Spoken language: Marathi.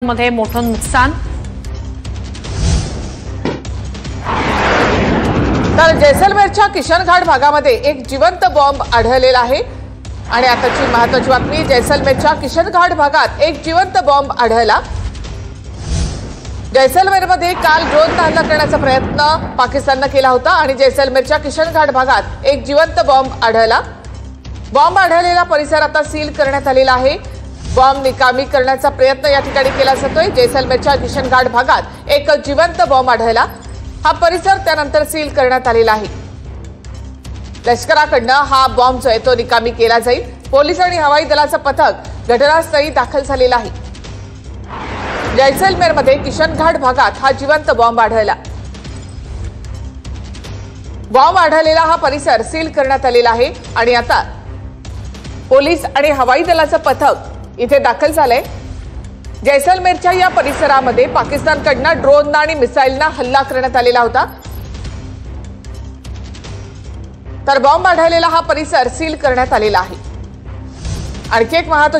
मध्ये मोठं नुकसान। तर जैसलमेरच्या किशनघाट भागामध्ये एक जिवंत बॉम्ब आढळलेला आहे आणि आताची महत्त्वाची बातमी, जैसलमेरच्या किशनघाट भागात एक जिवंत बॉम्ब आढळला। जैसलमेरमध्ये काल ड्रोन हल्ला करण्याचा प्रयत्न पाकिस्तानने केला होता आणि जैसलमेरच्या किशनघाट भागात एक जिवंत बॉम्ब आढळला। बॉम्ब आढळलेला परिसर आता सील करण्यात आलेला आहे। बॉम्ब निकामी करण्याचा प्रयत्न या ठिकाणी केला जातोय। जैसलमेरच्या किशनघाट भागात एक जिवंत बॉम्ब आढळला। हा परिसर त्यानंतर सील करण्यात आलेला आहे। लष्कराकडनं हा बॉम्ब जो आहे तो निकामी केला जाईल। पोलीस आणि हवाई दलाचं पथक घटनास्थळी दाखल झालेलं आहे। जैसलमेरमध्ये किशनघाट भागात हा जिवंत बॉम्ब आढळला। बॉम्ब आढळलेला हा परिसर सील करण्यात आलेला आहे आणि आता पोलीस आणि हवाई दलाचं पथक इथे दाखल झालंय। जैसलमेरच्या या परिसरामध्ये पाकिस्तानकडनं ड्रोन आणि मिसाईलना हल्ला करण्यात आलेला होता। तर बॉम्ब आढळलेला हा परिसर सील करण्यात आलेला आहे। आणखी एक महत्त्वाची